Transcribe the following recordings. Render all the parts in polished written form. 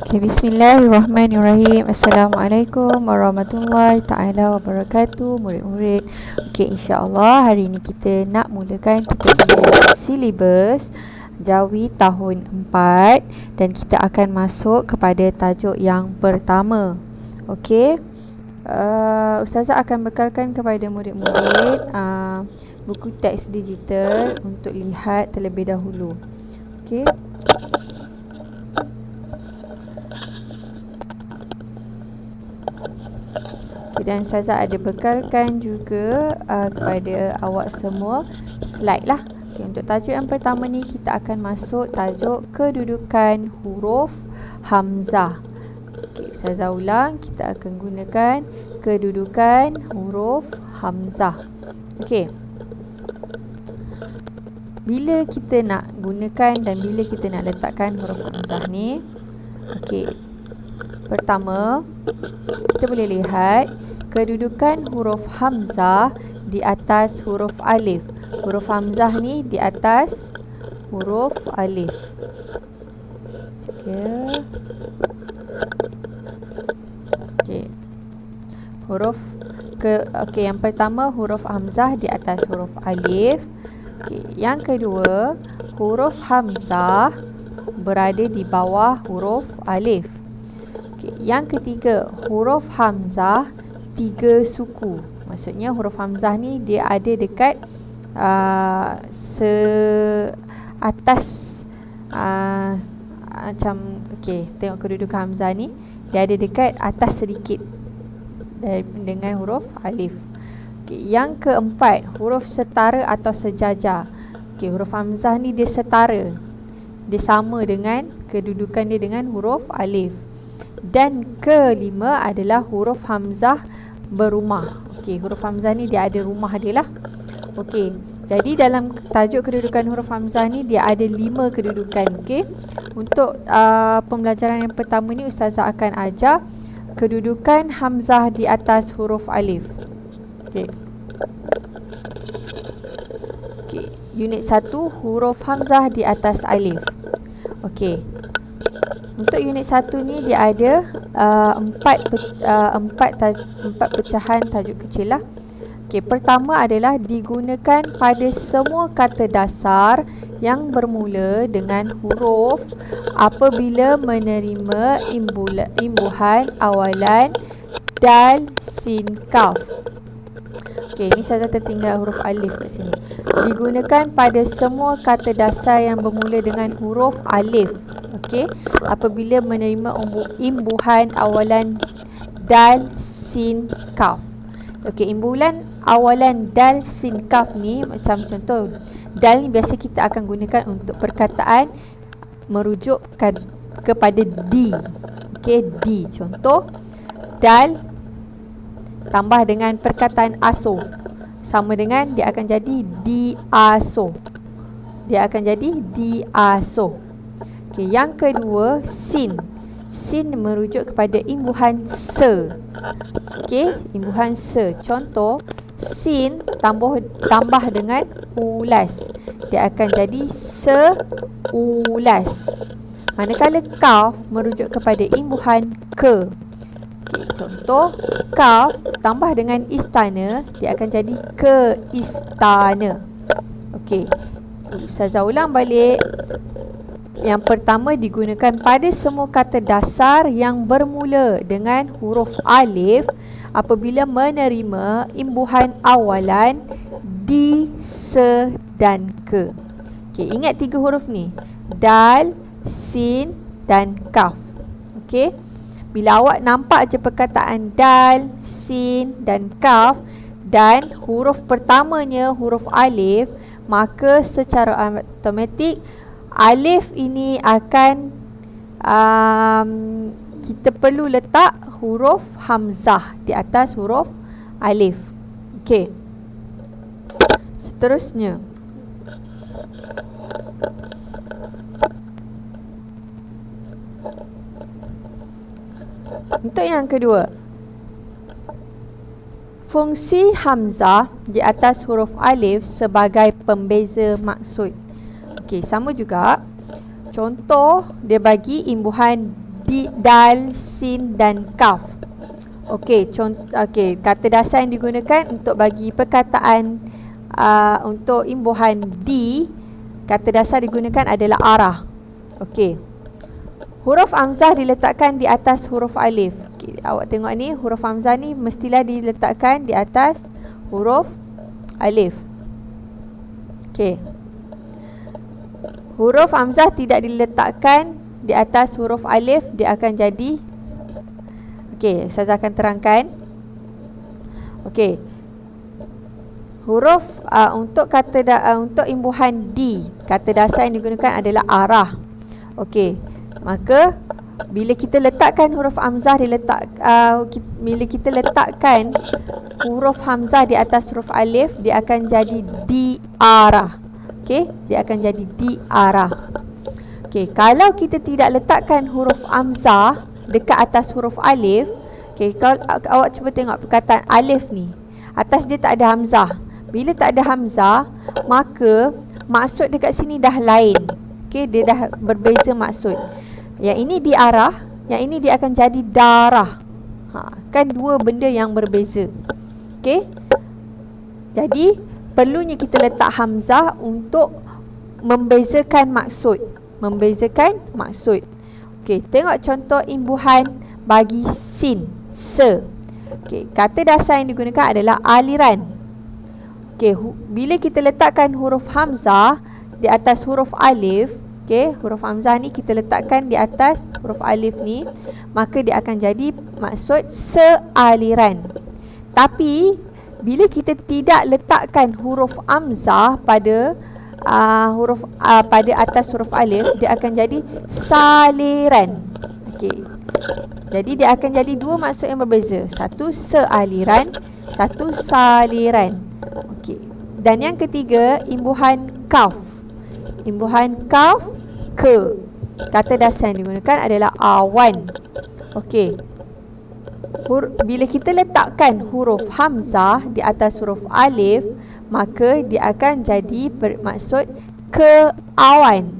Okay, bismillahirrahmanirrahim. Assalamualaikum warahmatullahi ta'ala wabarakatuh, murid-murid. Okay, insyaAllah hari ini kita nak mulakan kita punya silibus Jawi tahun 4 dan kita akan masuk kepada tajuk yang pertama. Okay, Ustazah akan bekalkan kepada murid-murid buku teks digital untuk lihat terlebih dahulu. Okay. Dan Ustazah ada bekalkan juga kepada awak semua slide lah. Okay, untuk tajuk yang pertama ni kita akan masuk tajuk kedudukan huruf hamzah. Okay, Ustazah ulang, kita akan gunakan kedudukan huruf hamzah. Okay, bila kita nak gunakan dan bila kita nak letakkan huruf hamzah ni, okay, pertama kita boleh lihat kedudukan huruf hamzah di atas huruf alif. Huruf hamzah ni di atas huruf alif. Okey. Okey, yang pertama huruf hamzah di atas huruf alif. Okey, yang kedua huruf hamzah berada di bawah huruf alif. Okey, yang ketiga huruf hamzah 3 suku. Maksudnya huruf hamzah ni dia ada dekat atas macam okey, tengok kedudukan hamzah ni dia ada dekat atas sedikit dengan huruf alif. Okey, yang keempat huruf setara atau sejajar. Okey, huruf hamzah ni dia setara. Dia sama dengan kedudukan dia dengan huruf alif. Dan kelima adalah huruf hamzah berumah. Okey, huruf hamzah ni dia ada rumah dia lah. Okey, jadi dalam tajuk kedudukan huruf hamzah ni dia ada 5 kedudukan. Okey, untuk pembelajaran yang pertama ni Ustazah akan ajar kedudukan hamzah di atas huruf alif. Okey. Okey, unit 1 huruf hamzah di atas alif. Okey. Untuk unit 1 ni dia ada 4 pecahan tajuk kecil lah. Okey, pertama adalah digunakan pada semua kata dasar yang bermula dengan huruf apabila menerima imbuhan awalan dal, sin, kaf. Okey, ini saja tertinggal huruf alif kat sini. Digunakan pada semua kata dasar yang bermula dengan huruf alif. Okey, apabila menerima imbuhan awalan dal, sin, kaf. Okey, imbuhan awalan dal, sin, kaf ni macam contoh dal ni biasa kita akan gunakan untuk perkataan merujuk kepada di. Okey, di. Contoh dal tambah dengan perkataan aso sama dengan dia akan jadi di aso. Dia akan jadi di aso. Okey, yang kedua sin. Sin merujuk kepada imbuhan se. Okey, imbuhan se. Contoh sin tambah dengan ulas. Dia akan jadi seulas. Manakala kaf merujuk kepada imbuhan ke. Okey, contoh kaf tambah dengan istana, dia akan jadi ke istana. Okey, Ustazah ulang balik. Yang pertama digunakan pada semua kata dasar yang bermula dengan huruf alif apabila menerima imbuhan awalan di, se dan ke. Okey, ingat 3 huruf ni. Dal, sin dan kaf. Okey. Bila awak nampak je perkataan dal, sin dan kaf dan huruf pertamanya huruf alif, maka secara automatik alif ini akan kita perlu letak huruf hamzah di atas huruf alif. Okey. Seterusnya untuk yang kedua, fungsi hamzah di atas huruf alif sebagai pembeza maksud. Okey, sama juga. Contoh dia bagi imbuhan dal, sin dan kaf. Okey, kata dasar yang digunakan untuk bagi perkataan untuk imbuhan di, kata dasar digunakan adalah arah. Okey. Huruf hamzah diletakkan di atas huruf alif. Okay, awak tengok ni, huruf hamzah ni mestilah diletakkan di atas huruf alif. Okey. Huruf hamzah tidak diletakkan di atas huruf alif, dia akan jadi, okey, saya akan terangkan. Okey. Huruf untuk untuk imbuhan di, kata dasar yang digunakan adalah arah. Okey. Maka bila kita letakkan huruf hamzah bila kita letakkan huruf hamzah di atas huruf alif, dia akan jadi di arah. Okey, dia akan jadi di arah. Okey, kalau kita tidak letakkan huruf hamzah dekat atas huruf alif, okey, kalau awak cuba tengok perkataan alif ni, atas dia tak ada hamzah. Bila tak ada hamzah, maka maksud dekat sini dah lain. Okey, dia dah berbeza maksud. Yang ini di arah, yang ini dia akan jadi darah. Kan dua benda yang berbeza. Okey. Jadi perlunya kita letak hamzah untuk membezakan maksud. Okey, tengok contoh imbuhan bagi sin, se. Okey, kata dasar yang digunakan adalah aliran. Okey, bila kita letakkan huruf hamzah di atas huruf alif, okey, huruf hamzah ni kita letakkan di atas huruf alif ni, maka dia akan jadi maksud sealiran. Tapi bila kita tidak letakkan huruf hamzah pada pada atas huruf alif, dia akan jadi saliran. Okey. Jadi dia akan jadi dua maksud yang berbeza. Satu sealiran, satu saliran. Okey. Dan yang ketiga, imbuhan kaf. Imbuhan kaf ke. Kata dasar yang digunakan adalah awan. Okey. Bila kita letakkan huruf hamzah di atas huruf alif, maka dia akan jadi bermaksud ke awan.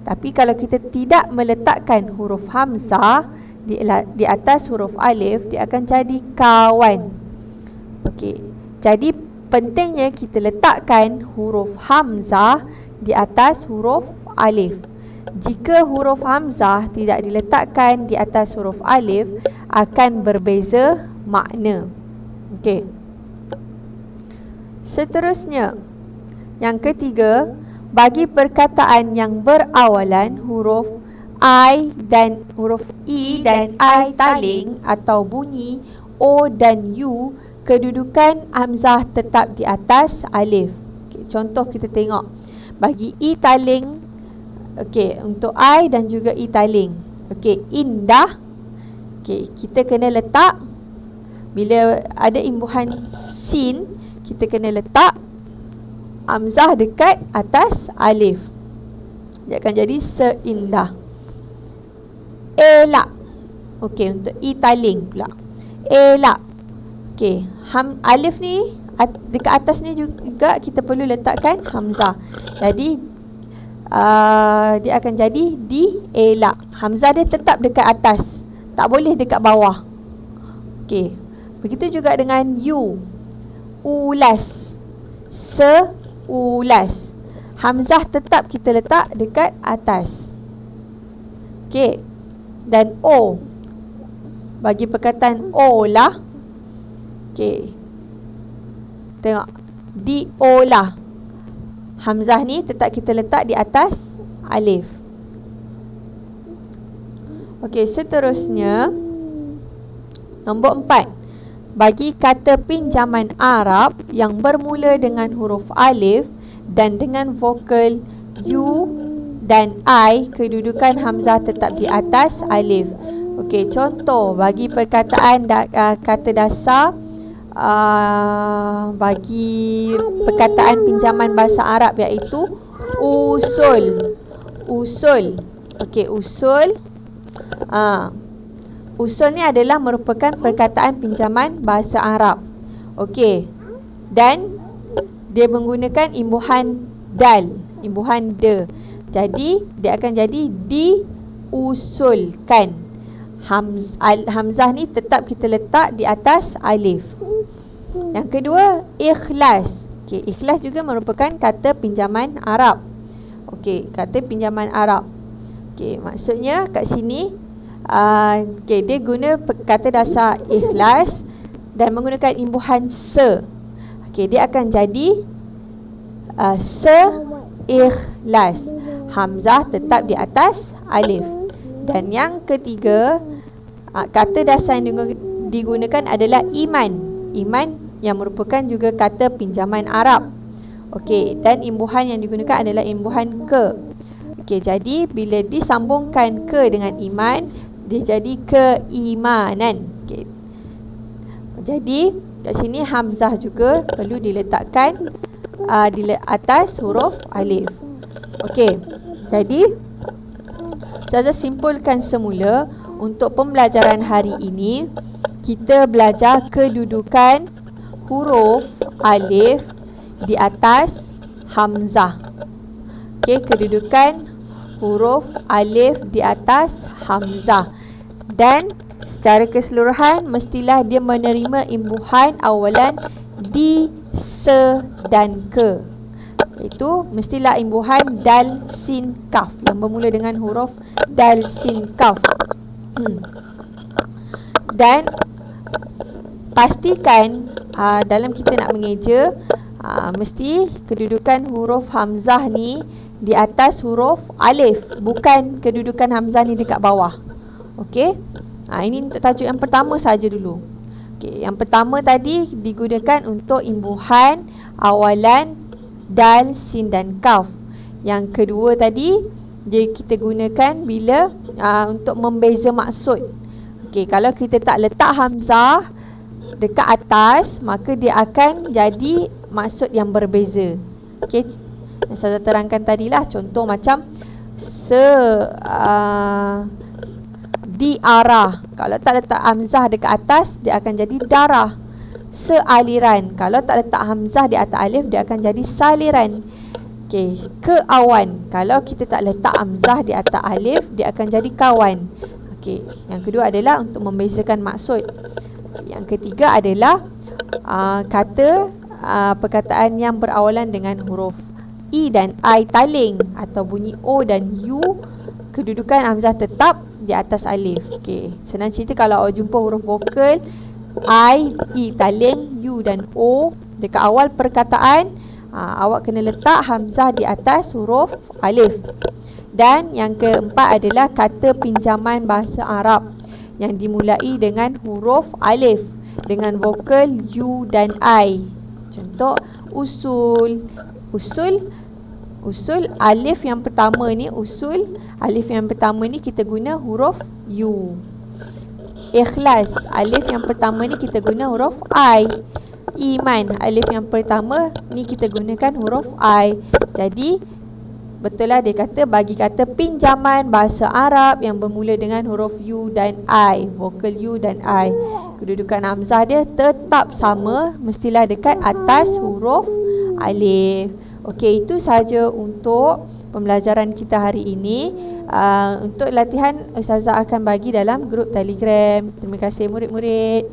Tapi kalau kita tidak meletakkan huruf hamzah di atas huruf alif, dia akan jadi kawan. Okey. Jadi pentingnya kita letakkan huruf hamzah di atas huruf alif. Jika huruf hamzah tidak diletakkan di atas huruf alif, akan berbeza makna. Okey. Seterusnya, yang ketiga, bagi perkataan yang berawalan huruf I dan huruf I dan I taling atau bunyi O dan U, kedudukan hamzah tetap di atas alif. Okay, contoh kita tengok. Bagi I taling, okey, untuk I dan juga I taling. Okey, indah. Okey, kita kena letak, bila ada imbuhan sin, kita kena letak hamzah dekat atas alif. Dia akan jadi seindah. Elak. Okey, untuk I taling pula. Elak. Okey, alif ni dekat atas ni juga kita perlu letakkan hamzah. Jadi dia akan jadi di elak. Hamzah dia tetap dekat atas, tak boleh dekat bawah. Okey. Begitu juga dengan U. Ulas. Seulas. Hamzah tetap kita letak dekat atas. Okey. Dan O. Bagi perkataan olah. Okey. Tengok. Diolah. Hamzah ni tetap kita letak di atas alif. Okey, seterusnya nombor 4. Bagi kata pinjaman Arab yang bermula dengan huruf alif dan dengan vokal U dan I, kedudukan hamzah tetap di atas alif. Okey, contoh bagi perkataan kata dasar bagi perkataan pinjaman bahasa Arab, iaitu usul. Usul. Okey, usul. Usul ni adalah merupakan perkataan pinjaman bahasa Arab. Okey. Dan dia menggunakan imbuhan dal, imbuhan de. Jadi dia akan jadi diusulkan. Hamzah ni tetap kita letak di atas alif. Yang kedua, ikhlas. Okey, ikhlas juga merupakan kata pinjaman Arab. Okey, kata pinjaman Arab. Okey, maksudnya kat sini dia guna kata dasar ikhlas dan menggunakan imbuhan se. Okey, dia akan jadi se-ikhlas. Hamzah tetap di atas alif. Dan yang ketiga, kata dasar yang digunakan adalah iman. Iman yang merupakan juga kata pinjaman Arab. Okey, dan imbuhan yang digunakan adalah imbuhan ke. Okey, jadi bila disambungkan ke dengan iman, dia jadi keimanan. Okey. Jadi kat sini hamzah juga perlu diletakkan di atas huruf alif. Okey. Jadi Ustazah simpulkan semula, untuk pembelajaran hari ini kita belajar kedudukan huruf alif di atas hamzah. Okey, kedudukan huruf alif di atas hamzah. Dan secara keseluruhan mestilah dia menerima imbuhan awalan di, se dan ke. Itu mestilah imbuhan dal, sin, kaf yang bermula dengan huruf dal, sin, kaf. Dan pastikan dalam kita nak mengeja, mesti kedudukan huruf hamzah ni di atas huruf alif, bukan kedudukan hamzah ni dekat bawah. Okey. Ini untuk tajuk yang pertama saja dulu. Okey, yang pertama tadi digunakan untuk imbuhan awalan dal, sin dan kaf. Yang kedua tadi kita gunakan bila untuk membeza maksud. Okey, kalau kita tak letak hamzah dekat atas, maka dia akan jadi maksud yang berbeza. Okey, yang saya terangkan tadilah, contoh macam diarah. Kalau tak letak hamzah dekat atas, dia akan jadi darah. Sealiran. Kalau tak letak hamzah di atas alif, dia akan jadi saliran. Okey, keawan. Kalau kita tak letak hamzah di atas alif, dia akan jadi kawan. Okey, yang kedua adalah untuk membezakan maksud. Yang ketiga adalah kata perkataan yang berawalan dengan huruf i dan i taling atau bunyi o dan u, kedudukan hamzah tetap di atas alif. Okey, senang cerita kalau awak jumpa huruf vokal I, taling, U dan O dekat awal perkataan, awak kena letak hamzah di atas huruf alif. Dan yang keempat adalah kata pinjaman bahasa Arab yang dimulai dengan huruf alif dengan vokal U dan I. Contoh usul. Usul alif yang pertama ni, alif yang pertama ni kita guna huruf U. Ikhlas, alif yang pertama ni kita guna huruf I. Iman, alif yang pertama ni kita gunakan huruf I. Jadi betul lah dia kata, bagi kata pinjaman bahasa Arab yang bermula dengan huruf U dan I, vokal U dan I, kedudukan hamzah dia tetap sama, mestilah dekat atas huruf alif. Okey, itu sahaja untuk pembelajaran kita hari ini. Untuk latihan Ustazah akan bagi dalam grup Telegram. Terima kasih murid-murid.